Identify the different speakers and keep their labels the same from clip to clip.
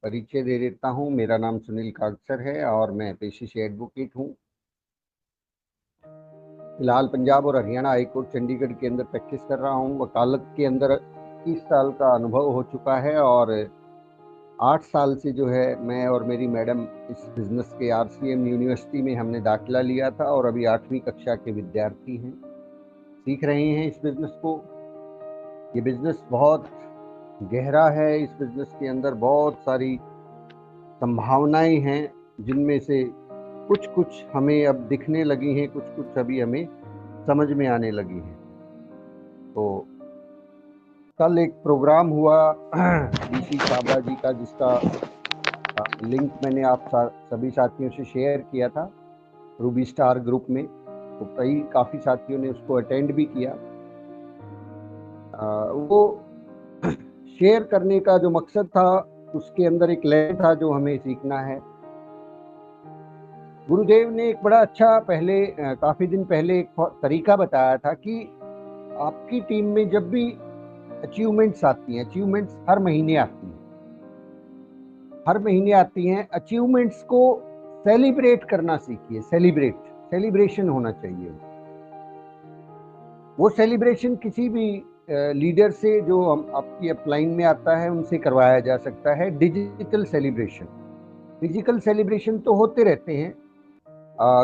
Speaker 1: परिचय दे देता हूँ। मेरा नाम सुनील कागसर है और मैं पेशे से एडवोकेट हूँ। फिलहाल पंजाब और हरियाणा हाई कोर्ट चंडीगढ़ के अंदर प्रैक्टिस कर रहा हूँ। वकालत के अंदर 30 साल का अनुभव हो चुका है और 8 साल से जो है मैं और मेरी मैडम इस बिज़नेस के RCM यूनिवर्सिटी में हमने दाखिला लिया था और अभी 8वीं कक्षा के विद्यार्थी हैं, सीख रहे हैं इस बिज़नेस को। ये बिज़नेस बहुत गहरा है। इस बिज़नेस के अंदर बहुत सारी संभावनाएं हैं, जिनमें से कुछ कुछ हमें अब दिखने लगी हैं, कुछ कुछ अभी हमें समझ में आने लगी हैं। तो कल एक प्रोग्राम हुआ DC छाबड़ा जी का, जिसका लिंक मैंने आप सभी साथियों से शेयर किया था रूबी स्टार ग्रुप में। तो काफ़ी साथियों ने उसको अटेंड भी किया। वो शेयर करने का जो मकसद था, उसके अंदर एक लेसन था जो हमें सीखना है। गुरुदेव ने एक बड़ा अच्छा काफ़ी दिन पहले एक तरीका बताया था कि आपकी टीम में जब भी अचीवमेंट्स आती हैं, अचीवमेंट्स हर महीने आती हैं, अचीवमेंट्स को सेलिब्रेट करना सीखिए। सेलिब्रेशन होना चाहिए। वो सेलिब्रेशन किसी भी लीडर से जो आपकी अपलाइन में आता है उनसे करवाया जा सकता है। डिजिटल सेलिब्रेशन, फिजिकल सेलिब्रेशन तो होते रहते हैं,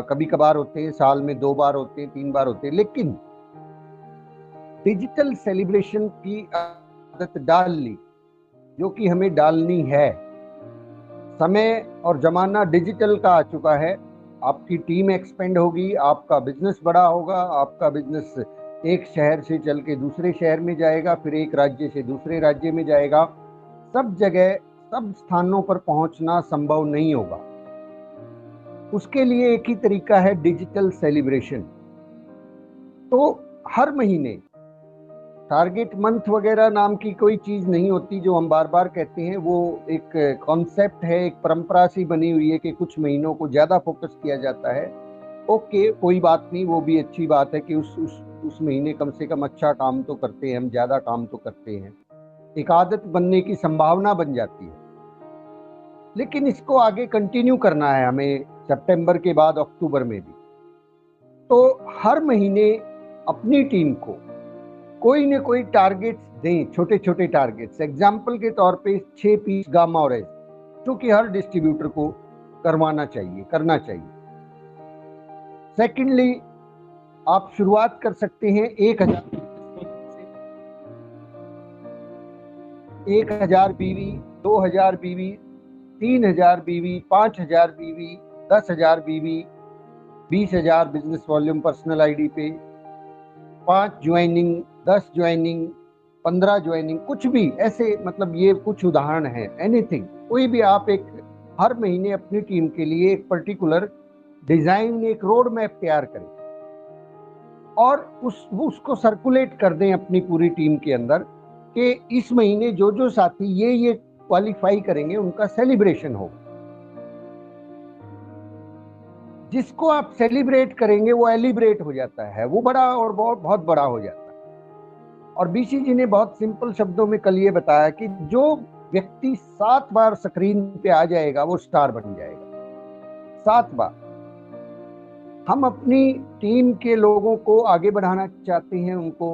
Speaker 1: कभी कभार होते हैं, साल में 2 बार होते हैं, 3 बार होते हैं, लेकिन डिजिटल सेलिब्रेशन की आदत डाल ली, जो कि हमें डालनी है। समय और जमाना डिजिटल का आ चुका है। आपकी टीम एक्सपेंड होगी, आपका बिजनेस बड़ा होगा, आपका बिजनेस एक शहर से चल के दूसरे शहर में जाएगा, फिर एक राज्य से दूसरे राज्य में जाएगा। सब जगह सब स्थानों पर पहुंचना संभव नहीं होगा। उसके लिए एक ही तरीका है, डिजिटल सेलिब्रेशन। तो हर महीने टारगेट मंथ वगैरह नाम की कोई चीज नहीं होती जो हम बार बार कहते हैं। वो एक कॉन्सेप्ट है, एक परंपरा सी बनी हुई है कि कुछ महीनों को ज्यादा फोकस किया जाता है। ओके, कोई बात नहीं, वो भी अच्छी बात है कि उस महीने कम से कम अच्छा काम तो करते हैं, हम ज्यादा काम तो करते हैं, एक आदत बनने की संभावना बन जाती है। लेकिन इसको आगे कंटिन्यू करना है हमें, सितंबर के बाद अक्टूबर में भी। तो हर महीने अपनी टीम को कोई न कोई टारगेट्स दें, छोटे छोटे टारगेट्स। एग्जाम्पल के तौर पे 6 पीस गामा ऑरेंज, जो कि हर डिस्ट्रीब्यूटर को करना चाहिए। सेकेंडली, आप शुरुआत कर सकते हैं 1,000 बीवी, 2,000 बीवी, 3,000 बीवी, 5,000 बीवी, 10,000 बीवी, 20,000 बिजनेस वॉल्यूम पर्सनल आईडी पे, 5 ज्वाइनिंग, 10 ज्वाइनिंग, 15 ज्वाइनिंग, कुछ भी ऐसे, मतलब ये कुछ उदाहरण है। एनीथिंग, कोई भी आप एक हर महीने अपनी टीम के लिए एक पर्टिकुलर डिजाइन, एक रोड मैप तैयार करें और उसको सर्कुलेट कर दें अपनी पूरी टीम के अंदर कि इस महीने जो जो साथी ये क्वालिफाई करेंगे उनका सेलिब्रेशन हो। जिसको आप सेलिब्रेट करेंगे वो एलिब्रेट हो जाता है, वो बड़ा और बहुत बहुत बड़ा हो जाता है। और BC जी ने बहुत सिंपल शब्दों में कल ये बताया कि जो व्यक्ति 7 बार स्क्रीन पे आ जाएगा वो स्टार बन जाएगा। 7 बार। हम अपनी टीम के लोगों को आगे बढ़ाना चाहते हैं, उनको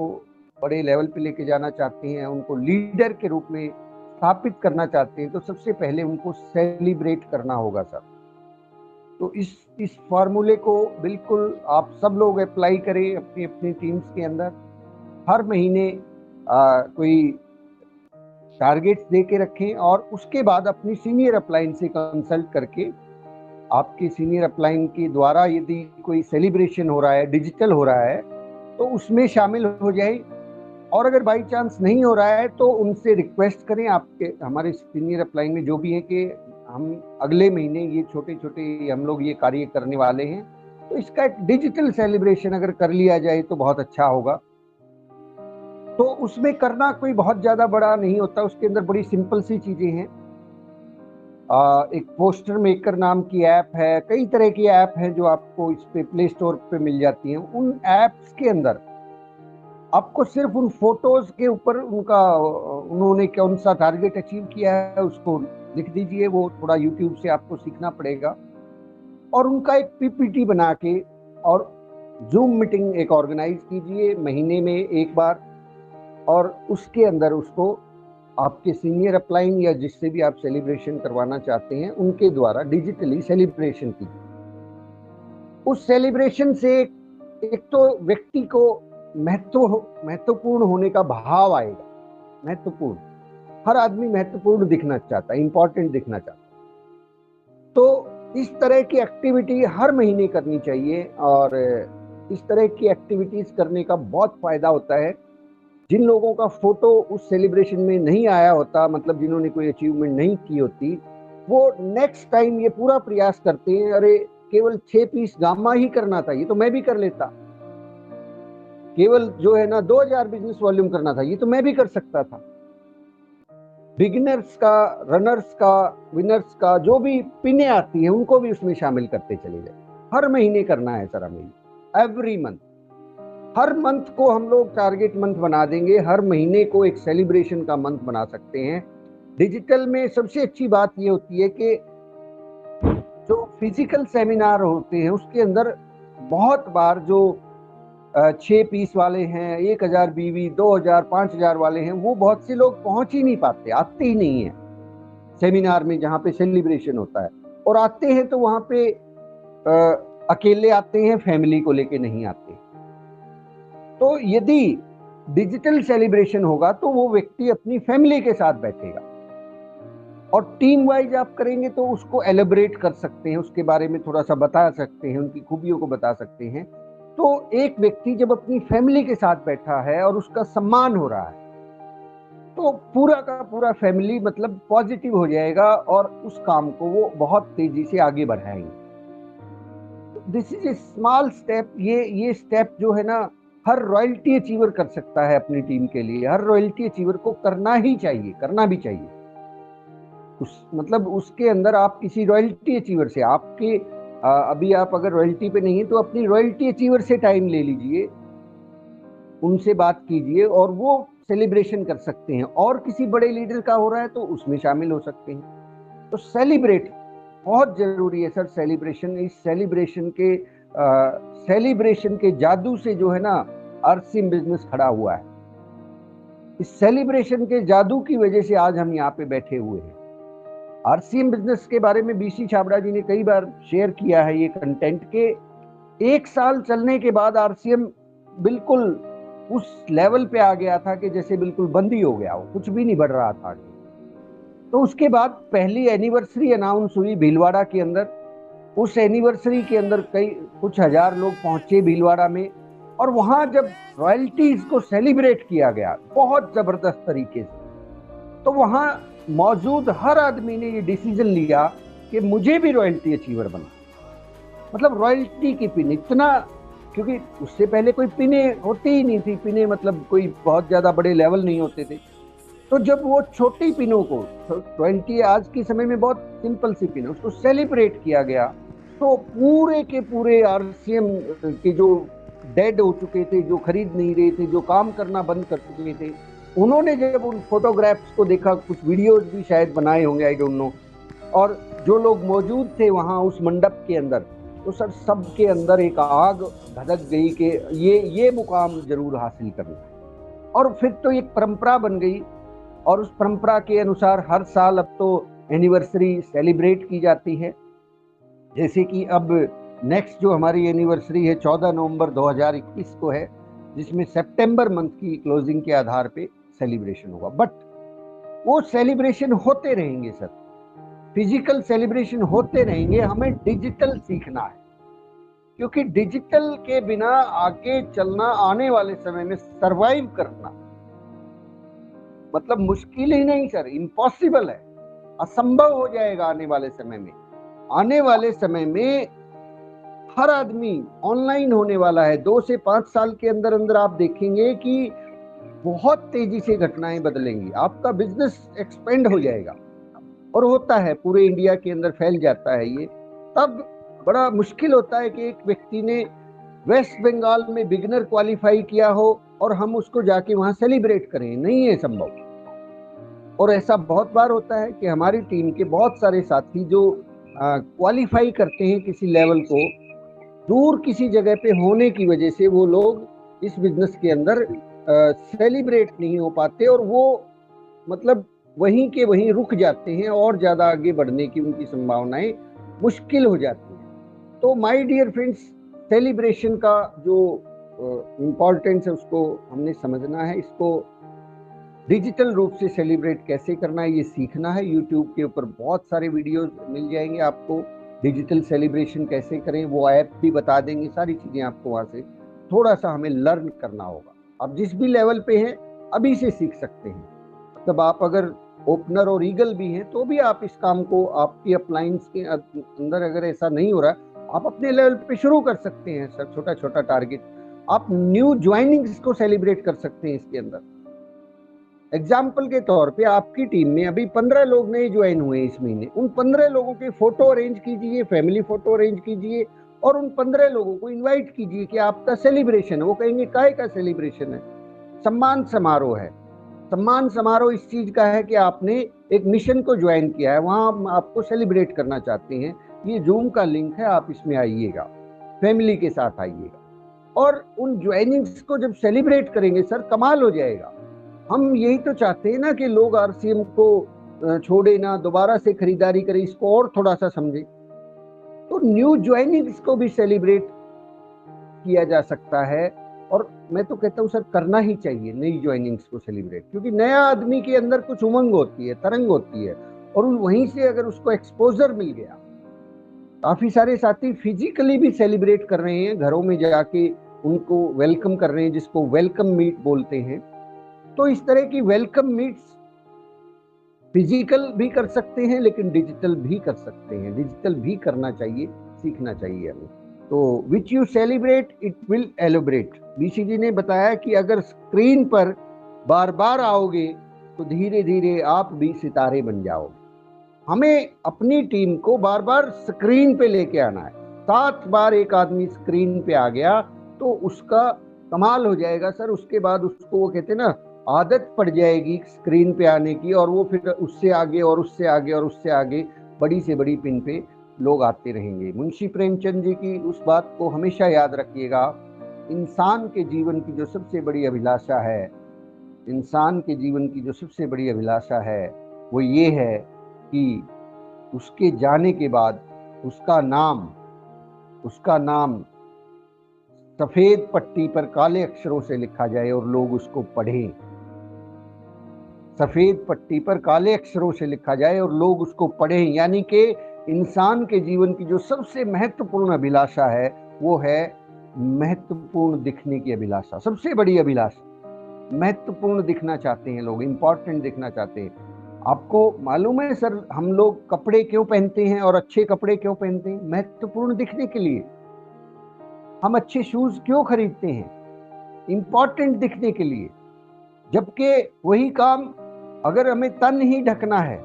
Speaker 1: बड़े लेवल पे लेके जाना चाहते हैं, उनको लीडर के रूप में स्थापित करना चाहते हैं, तो सबसे पहले उनको सेलिब्रेट करना होगा सर। तो इस फॉर्मूले को बिल्कुल आप सब लोग अप्लाई करें अपनी अपनी टीम्स के अंदर। हर महीने कोई टारगेट्स दे के रखें और उसके बाद अपनी सीनियर अपलाइन से कंसल्ट करके, आपके सीनियर अपलाइन के द्वारा यदि कोई सेलिब्रेशन हो रहा है, डिजिटल हो रहा है, तो उसमें शामिल हो जाए। और अगर बाई चांस नहीं हो रहा है तो उनसे रिक्वेस्ट करें, आपके हमारे सीनियर अपलाइन में जो भी है, कि हम अगले महीने ये छोटे छोटे हम लोग ये कार्य करने वाले हैं, तो इसका एक डिजिटल सेलिब्रेशन अगर कर लिया जाए तो बहुत अच्छा होगा। तो उसमें करना कोई बहुत ज्यादा बड़ा नहीं होता, उसके अंदर बड़ी सिंपल सी चीजें हैं। एक पोस्टर मेकर नाम की ऐप है, कई तरह की ऐप है जो आपको इस पे प्ले स्टोर पे मिल जाती हैं। उन ऐप्स के अंदर आपको सिर्फ उन फोटोज के ऊपर उन्होंने कौन सा टारगेट अचीव किया है उसको लिख दीजिए, वो थोड़ा यूट्यूब से आपको सीखना पड़ेगा, और उनका एक पीपीटी बना के और जूम मीटिंग एक ऑर्गेनाइज कीजिए महीने में एक बार, और उसके अंदर उसको आपके सीनियर अपलाइन या जिससे भी आप सेलिब्रेशन करवाना चाहते हैं उनके द्वारा डिजिटली सेलिब्रेशन कीजिए। उस सेलिब्रेशन से एक तो व्यक्ति को महत्वपूर्ण होने का भाव आएगा। महत्वपूर्ण, हर आदमी महत्वपूर्ण दिखना चाहता है, इंपॉर्टेंट दिखना चाहता है। तो इस तरह की एक्टिविटी हर महीने करनी चाहिए, और इस तरह की एक्टिविटीज करने का बहुत फायदा होता है। जिन लोगों का फोटो उस सेलिब्रेशन में नहीं आया होता, मतलब जिन्होंने कोई अचीवमेंट नहीं की होती, वो नेक्स्ट टाइम ये पूरा प्रयास करते हैं, अरे केवल 6 पीस गामा ही करना था, ये तो मैं भी कर लेता। केवल जो है ना 2000 बिजनेस वॉल्यूम करना था, ये तो मैं भी कर सकता था। बिगिनर्स का, रनर्स का, विनर्स का जो भी पिने आती हैं उनको भी उसमें शामिल करते चले जाए। हर महीने करना है सर हमें, एवरी मंथ। हर मंथ को हम लोग टारगेट मंथ बना देंगे, हर महीने को एक सेलिब्रेशन का मंथ बना सकते हैं। डिजिटल में सबसे अच्छी बात ये होती है कि जो फिजिकल सेमिनार होते हैं उसके अंदर बहुत बार जो 6 पीस वाले हैं, 1000 बीवी, 2000, 5000 वाले हैं, वो बहुत से लोग पहुंच ही नहीं पाते, आते ही नहीं है सेमिनार में जहाँ पे सेलिब्रेशन होता है। और आते हैं तो वहाँ पे अकेले आते हैं, फैमिली को लेके नहीं आते। तो यदि डिजिटल सेलिब्रेशन होगा तो वो व्यक्ति अपनी फैमिली के साथ बैठेगा, और टीम वाइज आप करेंगे तो उसको एलिब्रेट कर सकते हैं, उसके बारे में थोड़ा सा बता सकते हैं, उनकी खूबियों को बता सकते हैं। तो एक व्यक्ति जब अपनी फैमिली के साथ बैठा है और उसका सम्मान हो रहा है, तो पूरा का पूरा फैमिली मतलब पॉजिटिव हो जाएगा और उस काम को वो बहुत तेजी से आगे बढ़ाएंगे। This is a small step. ये स्टेप जो है ना, हर रॉयल्टी अचीवर कर सकता है अपनी टीम के लिए। हर रॉयल्टी अचीवर को करना ही चाहिए, करना भी चाहिए। मतलब उसके अंदर आप किसी रॉयल्टी अचीवर से, आपके अभी आप अगर रॉयल्टी पे नहीं है तो अपनी रॉयल्टी अचीवर से टाइम ले लीजिए, उनसे बात कीजिए, और वो सेलिब्रेशन कर सकते हैं। और किसी बड़े लीडर का हो रहा है तो उसमें शामिल हो सकते हैं। तो सेलिब्रेट बहुत जरूरी है सर। सेलिब्रेशन, इस सेलिब्रेशन के जादू से जो है ना आरसीएम बिजनेस खड़ा हुआ है। इस सेलिब्रेशन के जादू की वजह से आज हम यहाँ पे बैठे हुए हैं। आरसीएम बिजनेस के बारे में बीसी छाबड़ा जी ने कई बार शेयर किया है ये कंटेंट के 1 साल चलने के बाद आरसीएम बिल्कुल उस लेवल पे आ गया था कि जैसे बिल्कुल बंद ही हो गया हो, कुछ भी नहीं बढ़ रहा था। तो उसके बाद पहली एनिवर्सरी अनाउंस हुई भीलवाड़ा के अंदर। उस एनिवर्सरी के अंदर कुछ हजार लोग पहुंचे भीलवाड़ा में, और वहां जब रॉयल्टीज को सेलिब्रेट किया गया बहुत जबरदस्त तरीके से, तो वहां मौजूद हर आदमी ने ये डिसीजन लिया कि मुझे भी रॉयल्टी अचीवर बनना। मतलब रॉयल्टी की पिन इतना, क्योंकि उससे पहले कोई पिने होती ही नहीं थी। पिने मतलब कोई बहुत ज्यादा बड़े लेवल नहीं होते थे। तो जब वो छोटी पिनों को 20 आज के समय में बहुत सिंपल सी पिन, उसको सेलिब्रेट किया गया, तो पूरे के पूरे आरसीएम के जो डेड हो चुके थे, जो खरीद नहीं रहे थे, जो काम करना बंद कर चुके थे, उन्होंने जब उन फोटोग्राफ्स को देखा, कुछ वीडियोज भी शायद बनाए होंगे, आई डोंट नो, और जो लोग मौजूद थे वहां उस मंडप के अंदर, तो सर सबके अंदर एक आग धधक गई कि ये मुकाम जरूर हासिल करना। और फिर तो एक परंपरा बन गई, और उस परंपरा के अनुसार हर साल अब तो एनिवर्सरी सेलिब्रेट की जाती है। जैसे कि अब नेक्स्ट जो हमारी एनिवर्सरी है 14 नवंबर 2021 को है, जिसमें सितंबर मंथ की क्लोजिंग के आधार पे सेलिब्रेशन होगा। बट वो सेलिब्रेशन होते रहेंगे सर, फिजिकल सेलिब्रेशन होते रहेंगे। हमें डिजिटल सीखना है, क्योंकि डिजिटल के बिना आगे चलना, आने वाले समय में सरवाइव करना मतलब मुश्किल ही नहीं सर, इम्पॉसिबल है, असंभव हो जाएगा आने वाले समय में। आने वाले समय में हर आदमी ऑनलाइन होने वाला है। 2 से 5 साल के अंदर अंदर आप देखेंगे कि बहुत तेजी से घटनाएं बदलेंगी, आपका बिजनेस एक्सपेंड हो जाएगा, और होता है पूरे इंडिया के अंदर फैल जाता है ये। तब बड़ा मुश्किल होता है कि एक व्यक्ति ने वेस्ट बंगाल में बिगिनर क्वालिफाई किया हो और हम उसको जाके वहां सेलिब्रेट करें, नहीं है संभव। और ऐसा बहुत बार होता है कि हमारी टीम के बहुत सारे साथी जो क्वालिफाई करते हैं किसी लेवल को, दूर किसी जगह पे होने की वजह से वो लोग इस बिजनेस के अंदर सेलिब्रेट नहीं हो पाते और वो मतलब वहीं के वहीं रुक जाते हैं और ज्यादा आगे बढ़ने की उनकी संभावनाएं मुश्किल हो जाती हैं। तो माय डियर फ्रेंड्स, सेलिब्रेशन का जो इम्पोर्टेंस है उसको हमने समझना है। इसको डिजिटल रूप से सेलिब्रेट कैसे करना है ये सीखना है। यूट्यूब के ऊपर बहुत सारे वीडियोस मिल जाएंगे आपको, डिजिटल सेलिब्रेशन कैसे करें वो ऐप भी बता देंगे, सारी चीजें आपको वहां से थोड़ा सा हमें लर्न करना होगा। आप जिस भी लेवल पे हैं अभी से सीख सकते हैं। तब आप अगर ओपनर और ईगल भी हैं तो भी आप इस काम को, आपकी अप्लायंस के अंदर अगर ऐसा नहीं हो रहा आप अपने लेवल पे शुरू कर सकते हैं सर, छोटा छोटा टारगेट। आप न्यू ज्वाइनिंग्स को सेलिब्रेट कर सकते हैं इसके अंदर। एग्जाम्पल के तौर पे आपकी टीम में अभी 15 लोग नए ज्वाइन हुए इस महीने, उन 15 लोगों के फोटो अरेंज कीजिए, फैमिली फोटो अरेंज कीजिए और उन 15 लोगों को इनवाइट कीजिए कि आपका सेलिब्रेशन है। वो कहेंगे काय का सेलिब्रेशन है? सम्मान समारोह है। सम्मान समारोह इस चीज का है कि आपने एक मिशन को ज्वाइन किया है, वहां हम आपको सेलिब्रेट करना चाहते हैं। ये जूम का लिंक है, आप इसमें आइएगा, फैमिली के साथ आइएगा। और उन ज्वाइनिंग्स को जब सेलिब्रेट करेंगे सर, कमाल हो जाएगा। हम यही तो चाहते हैं ना कि लोग आरसीएम को छोड़े ना, दोबारा से खरीदारी करें, इसको और थोड़ा सा समझे। तो न्यू ज्वाइनिंग्स को भी सेलिब्रेट किया जा सकता है और मैं तो कहता हूं सर करना ही चाहिए नई ज्वाइनिंग्स को सेलिब्रेट, क्योंकि नया आदमी के अंदर कुछ उमंग होती है, तरंग होती है और वहीं से अगर उसको एक्सपोजर मिल गया। काफी सारे साथी फिजिकली भी सेलिब्रेट कर रहे हैं, घरों में जाके उनको वेलकम कर रहे हैं, जिसको वेलकम मीट बोलते हैं। तो इस तरह की वेलकम मीट्स फिजिकल भी कर सकते हैं लेकिन डिजिटल भी कर सकते हैं, डिजिटल भी करना चाहिए, सीखना चाहिए हमें। तो which you celebrate it will एलिब्रेट। BCG ने बताया कि अगर स्क्रीन पर बार बार आओगे तो धीरे धीरे आप भी सितारे बन जाओगे। हमें अपनी टीम को बार बार स्क्रीन पे लेके आना है। 7 बार एक आदमी स्क्रीन पे आ गया तो उसका कमाल हो जाएगा सर। उसके बाद उसको वो कहते हैं ना, आदत पड़ जाएगी स्क्रीन पे आने की, और वो फिर उससे आगे और उससे आगे और उससे आगे बड़ी से बड़ी पिन पे लोग आते रहेंगे। मुंशी प्रेमचंद जी की उस बात को हमेशा याद रखिएगा, इंसान के जीवन की जो सबसे बड़ी अभिलाषा है, इंसान के जीवन की जो सबसे बड़ी अभिलाषा है वो ये है कि उसके जाने के बाद उसका नाम सफेद पट्टी पर काले अक्षरों से लिखा जाए और लोग उसको पढ़ें। सफेद पट्टी पर काले अक्षरों से लिखा जाए और लोग उसको पढ़ें। यानी कि इंसान के जीवन की जो सबसे महत्वपूर्ण अभिलाषा है वो है महत्वपूर्ण दिखने की अभिलाषा। सबसे बड़ी अभिलाषा, महत्वपूर्ण दिखना चाहते हैं लोग, इंपॉर्टेंट दिखना चाहते हैं। आपको मालूम है सर, हम लोग कपड़े क्यों पहनते हैं और अच्छे कपड़े क्यों पहनते हैं? महत्वपूर्ण दिखने के लिए। हम अच्छे शूज क्यों खरीदते हैं? इंपॉर्टेंट दिखने के लिए। जबकि वही काम अगर हमें तन ही ढकना है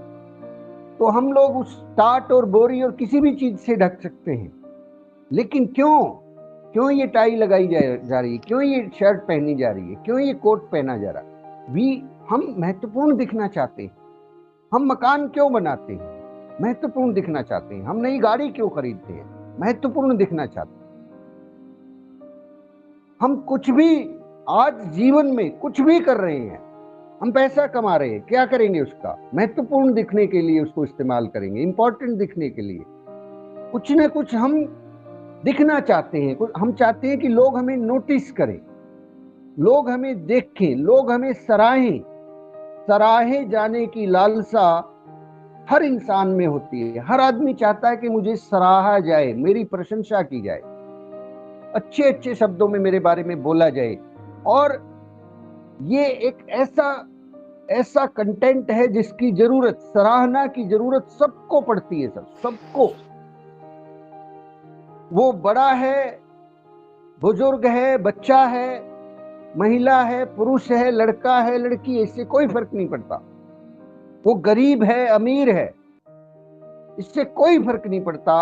Speaker 1: तो हम लोग उस टाट और बोरी और किसी भी चीज से ढक सकते हैं। लेकिन क्यों ये टाई लगाई जा रही है? क्यों ये शर्ट पहनी जा रही है? क्यों ये कोट पहना जा रहा है? हम महत्वपूर्ण दिखना चाहते हैं। हम मकान क्यों बनाते हैं? महत्वपूर्ण दिखना चाहते हैं। हम नई गाड़ी क्यों खरीदते हैं? महत्वपूर्ण दिखना चाहते हैं। हम कुछ भी आज जीवन में कुछ भी कर रहे हैं, हम पैसा कमा रहे हैं, क्या करेंगे उसका? महत्वपूर्ण दिखने के लिए उसको इस्तेमाल करेंगे, इंपॉर्टेंट दिखने के लिए। कुछ न कुछ हम दिखना चाहते हैं। हम चाहते हैं कि लोग हमें नोटिस करें, लोग हमें देखें, लोग हमें सराहें। सराहे जाने की लालसा हर इंसान में होती है। हर आदमी चाहता है कि मुझे सराहा जाए, मेरी प्रशंसा की जाए, अच्छे अच्छे शब्दों में मेरे बारे में बोला जाए। और ये एक ऐसा कंटेंट है जिसकी जरूरत, सराहना की जरूरत सबको पड़ती है सर, सबको। वो बड़ा है, बुजुर्ग है, बच्चा है, महिला है, पुरुष है, लड़का है, लड़की है, इससे कोई फर्क नहीं पड़ता। वो गरीब है, अमीर है, इससे कोई फर्क नहीं पड़ता।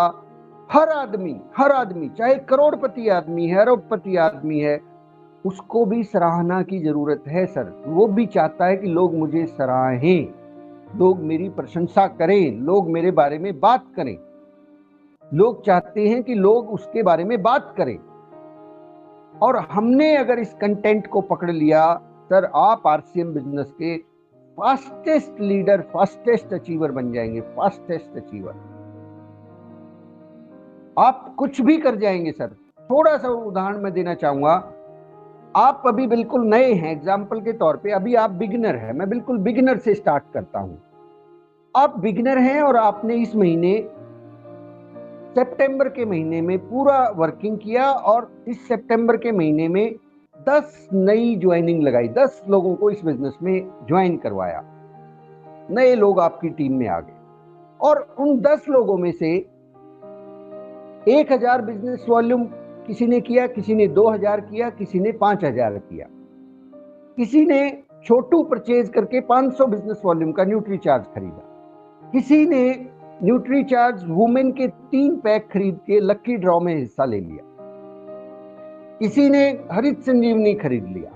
Speaker 1: हर आदमी चाहे करोड़पति आदमी है, अरबपति आदमी है, उसको भी सराहना की जरूरत है सर। वो भी चाहता है कि लोग मुझे सराहें। लोग मेरी प्रशंसा करें, लोग मेरे बारे में बात करें, लोग चाहते हैं कि लोग उसके बारे में बात करें। और हमने अगर इस कंटेंट को पकड़ लिया सर, आप आरसीएम बिजनेस के फास्टेस्ट लीडर, फास्टेस्ट अचीवर बन जाएंगे, फास्टेस्ट अचीवर। आप कुछ भी कर जाएंगे सर। थोड़ा सा उदाहरण मैं देना चाहूंगा। आप अभी बिल्कुल नए हैं, एग्जाम्पल के तौर पे अभी आप बिगिनर हैं, मैं बिल्कुल बिगिनर से स्टार्ट करता हूं। आप बिगिनर हैं और आपने इस महीने सितंबर के महीने में पूरा वर्किंग किया और इस सितंबर के महीने में 10 नई ज्वाइनिंग लगाई, 10 लोगों को इस बिजनेस में ज्वाइन करवाया, नए लोग आपकी टीम में आ गए। और उन 10 लोगों में से 1000 बिजनेस वॉल्यूम किसी ने किया, किसी ने 2000 किया, किसी ने 5000 किया, किसी ने छोटू परचेज करके 500 बिजनेस वॉल्यूम का न्यूट्री चार्ज खरीदा, किसी ने न्यूट्री चार्ज वुमेन के 3 पैक खरीद के लकी ड्रॉ में हिस्सा ले लिया, किसी ने हरित संजीवनी खरीद लिया,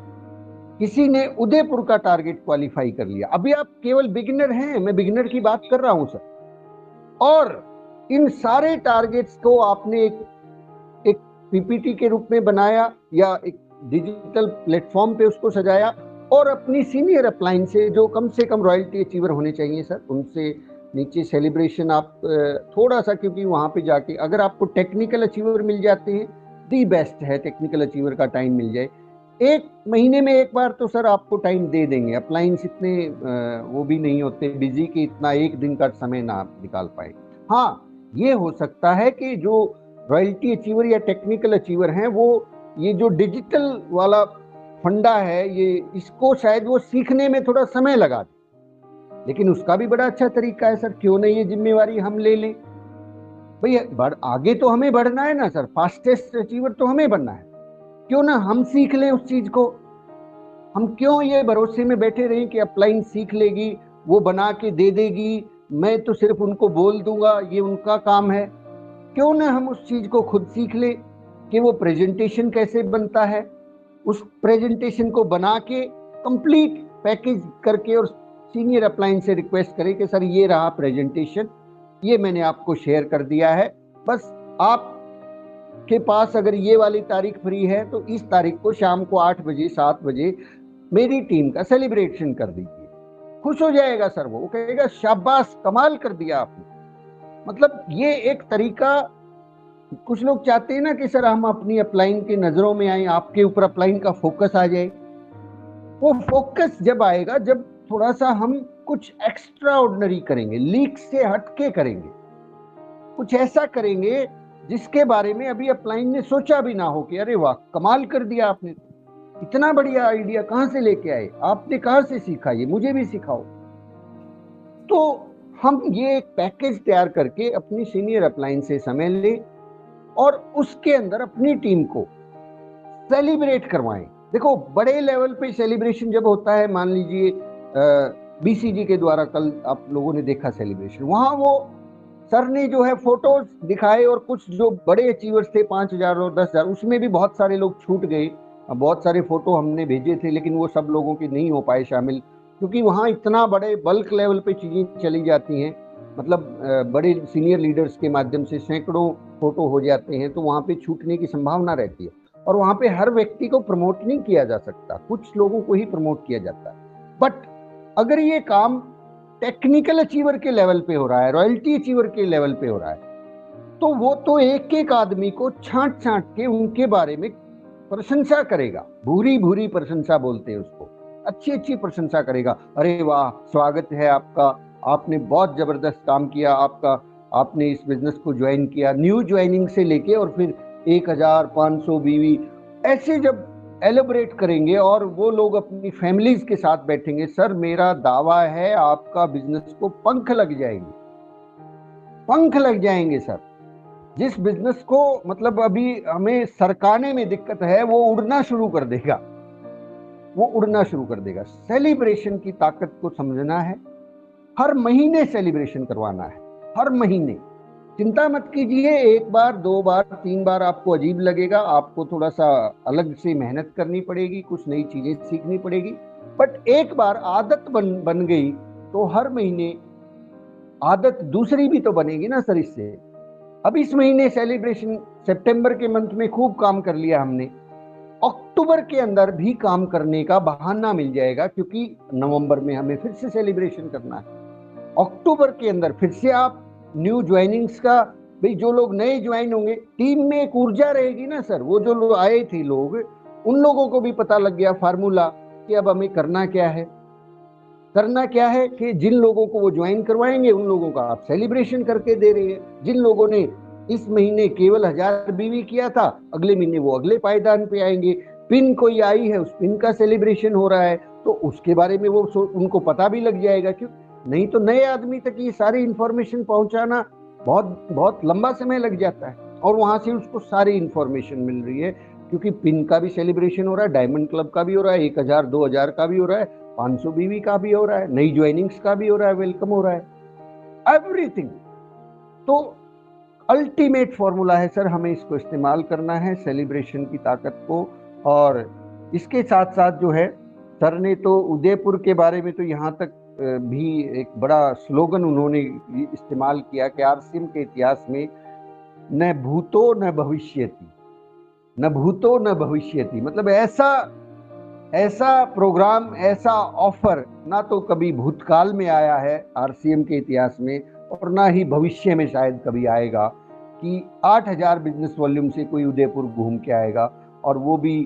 Speaker 1: किसी ने उदयपुर का टारगेट क्वालिफाई कर लिया। अभी आप केवल बिगिनर हैं, मैं बिगिनर की बात कर रहा हूं सर। और इन सारे टारगेट्स को आपने एक पीपीटी के रूप में बनाया या एक डिजिटल प्लेटफॉर्म पे उसको सजाया और अपनी सीनियर अपलाइन से, जो कम से कम रॉयल्टी अचीवर होने चाहिए सर, उनसे नीचे सेलिब्रेशन आप थोड़ा सा, क्योंकि वहां पे जाके अगर आपको टेक्निकल अचीवर मिल जाते हैं, दी बेस्ट है, टेक्निकल अचीवर का टाइम मिल जाए। एक महीने में एक बार तो सर आपको टाइम दे देंगे। अपलाइंस इतने वो भी नहीं होते बिजी कि इतना एक दिन का समय ना निकाल पाए। हाँ, ये हो सकता है कि जो रॉयल्टी अचीवर या टेक्निकल अचीवर हैं, वो ये जो डिजिटल वाला फंडा है, ये इसको शायद वो सीखने में थोड़ा समय लगा दे, लेकिन उसका भी बड़ा अच्छा तरीका है सर। क्यों नहीं ये जिम्मेवारी हम ले लें भैया, आगे तो हमें बढ़ना है ना सर, फास्टेस्ट अचीवर तो हमें बनना है। क्यों ना हम सीख लें उस चीज को। हम क्यों ये भरोसे में बैठे रहें कि अपलाइन सीख लेगी, वो बना के दे देगी, मैं तो सिर्फ उनको बोल दूंगा, ये उनका काम है। क्यों ना हम उस चीज को खुद सीख ले कि वो प्रेजेंटेशन कैसे बनता है, उस प्रेजेंटेशन को बना के कंप्लीट पैकेज करके और सीनियर अपलाइन से रिक्वेस्ट करें कि सर ये रहा प्रेजेंटेशन, ये मैंने आपको शेयर कर दिया है, बस आप के पास अगर ये वाली तारीख फ्री है तो इस तारीख को शाम को 8 बजे 7 बजे मेरी टीम का सेलिब्रेशन कर दीजिए। खुश हो जाएगा सर, वो कहेगा शाबाश, कमाल कर दिया आपने। मतलब ये एक तरीका। कुछ लोग चाहते हैं ना कि सर हम अपनी अपलाइन की नजरों में आए, आपके ऊपर अपलाइन का फोकस आ जाए। वो फोकस जब आएगा जब थोड़ा सा हम कुछ एक्स्ट्रा ऑर्डिनरी करेंगे, लीक से हटके करेंगे, कुछ ऐसा करेंगे जिसके बारे में अभी अपलाइन ने सोचा भी ना हो कि अरे वाह कमाल कर दिया आपने, इतना बढ़िया आइडिया कहां से लेके आए, आपने कहां से सीखा, ये मुझे भी सिखाओ। तो हम ये एक पैकेज तैयार करके अपनी सीनियर अपलाइन से समय ले और उसके अंदर अपनी टीम को सेलिब्रेट करवाएं। देखो, बड़े लेवल पे सेलिब्रेशन जब होता है, मान लीजिए बीसीजी के द्वारा कल आप लोगों ने देखा सेलिब्रेशन, वहां वो सर ने जो है फोटोज दिखाए और कुछ जो बड़े अचीवर्स थे 5000 और 10,000, उसमें भी बहुत सारे लोग छूट गए। बहुत सारे फोटो हमने भेजे थे लेकिन वो सब लोगों के नहीं हो पाए शामिल, क्योंकि वहाँ इतना बड़े बल्क लेवल पे चीजें चली जाती हैं। मतलब बड़े सीनियर लीडर्स के माध्यम से सैकड़ों फोटो हो जाते हैं, तो वहाँ पे छूटने की संभावना रहती है। और वहाँ पे हर व्यक्ति को प्रमोट नहीं किया जा सकता, कुछ लोगों को ही प्रमोट किया जाता है। बट अगर ये काम टेक्निकल अचीवर के लेवल पे हो रहा है, रॉयल्टी अचीवर के लेवल पे हो रहा है, तो वो तो एक एक आदमी को छांट छांट के उनके बारे में प्रशंसा करेगा। भूरी भूरी प्रशंसा बोलते हैं उसको, अच्छी अच्छी प्रशंसा करेगा। अरे वाह, स्वागत है आपका, आपने बहुत जबरदस्त काम किया, आपने इस बिजनेस को ज्वाइन किया, न्यू ज्वाइनिंग से लेके और फिर 1500 बीवी, ऐसे जब एलिब्रेट करेंगे और वो लोग अपनी फैमिलीज के साथ बैठेंगे, सर मेरा दावा है आपका बिजनेस को पंख लग जाएंगे, पंख लग जाएंगे सर। जिस बिजनेस को मतलब अभी हमें सरकाने में दिक्कत है, वो उड़ना शुरू कर देगा, वो उड़ना शुरू कर देगा। सेलिब्रेशन की ताकत को समझना है, हर महीने सेलिब्रेशन करवाना है, हर महीने। चिंता मत कीजिए, एक बार 2 बार 3 बार आपको अजीब लगेगा, आपको थोड़ा सा अलग से मेहनत करनी पड़ेगी, कुछ नई चीजें सीखनी पड़ेगी, बट एक बार आदत बन गई तो हर महीने आदत दूसरी भी तो बनेगी ना सर इससे। अब इस महीने सेलिब्रेशन, सितंबर के मंथ में खूब काम कर लिया हमने, अक्टूबर के अंदर भी काम करने का बहाना मिल जाएगा, क्योंकि नवंबर में हमें फिर से सेलिब्रेशन करना है। अक्टूबर के अंदर फिर से आप न्यू ज्वाइनिंग्स का, भाई जो लोग नए ज्वाइन होंगे, टीम में एक ऊर्जा रहेगी ना सर। वो जो लोग आए थे लोग, उन लोगों को भी पता लग गया फार्मूला कि अब हमें करना क्या है। करना क्या है कि जिन लोगों को वो ज्वाइन करवाएंगे उन लोगों का आप सेलिब्रेशन करके दे रहे हैं। जिन लोगों ने इस महीने केवल 1000 बीवी किया था, अगले महीने वो अगले पायदान पे आएंगे। पिन कोई आई है, उस पिन का सेलिब्रेशन हो रहा है, तो उसके बारे में वो उनको पता भी लग जाएगा। क्यों नहीं, तो नए आदमी तक ये सारी इंफॉर्मेशन पहुंचाना बहुत बहुत लंबा समय लग जाता है, और वहां से उसको सारी इंफॉर्मेशन मिल रही है। क्योंकि पिन का भी सेलिब्रेशन हो रहा है, डायमंड क्लब का भी हो रहा है, 1000 2000 का भी हो रहा है, 500 बीवी का भी हो रहा है, नई ज्वाइनिंग्स का भी हो रहा है, वेलकम हो रहा है, एवरीथिंग। तो अल्टीमेट फॉर्मूला है सर, हमें इसको इस्तेमाल करना है, सेलिब्रेशन की ताकत को। और इसके साथ साथ जो है, सर ने तो उदयपुर के बारे में तो यहाँ तक भी एक बड़ा स्लोगन उन्होंने इस्तेमाल किया कि आरसीएम के इतिहास में न भूतो न भविष्यति, न भूतो न भविष्यति, मतलब ऐसा प्रोग्राम, ऐसा ऑफर ना तो कभी भूतकाल में आया है आरसीएम के इतिहास में, और ना ही भविष्य में शायद कभी आएगा, कि 8000 बिजनेस वॉल्यूम से कोई उदयपुर घूम के आएगा, और वो भी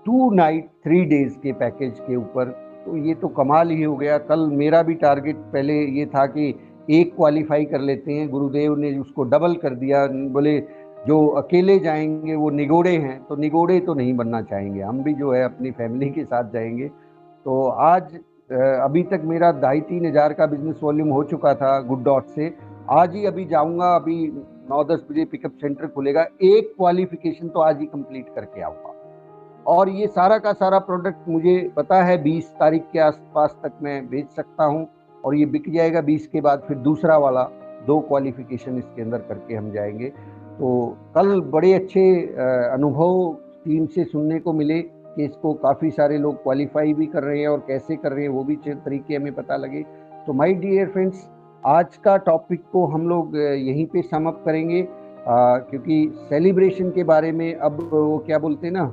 Speaker 1: 2 नाइट 3 डेज के पैकेज के ऊपर। तो ये तो कमाल ही हो गया। कल मेरा भी टारगेट पहले ये था कि एक क्वालिफाई कर लेते हैं, गुरुदेव ने उसको डबल कर दिया। बोले जो अकेले जाएंगे वो निगोड़े हैं, तो निगोड़े तो नहीं बनना चाहेंगे, हम भी जो है अपनी फैमिली के साथ जाएंगे। तो आज अभी तक मेरा 2,500-3 हज़ार का बिजनेस वॉल्यूम हो चुका था गुड डॉट से। आज ही अभी जाऊंगा, अभी 9-10 बजे पिकअप सेंटर खुलेगा, एक क्वालिफिकेशन तो आज ही कंप्लीट करके आऊंगा। और ये सारा का सारा प्रोडक्ट मुझे पता है 20 तारीख के आसपास तक मैं बेच सकता हूँ, और ये बिक जाएगा। 20 के बाद फिर दूसरा वाला 2 क्वालिफिकेशन इसके अंदर करके हम जाएंगे। तो कल बड़े अच्छे अनुभव टीम से सुनने को मिले कि इसको काफ़ी सारे लोग क्वालिफाई भी कर रहे हैं, और कैसे कर रहे हैं वो भी तरीके हमें पता लगे। तो माय डियर फ्रेंड्स, आज का टॉपिक को हम लोग यहीं पे सम अप करेंगे, क्योंकि सेलिब्रेशन के बारे में अब वो क्या बोलते हैं ना,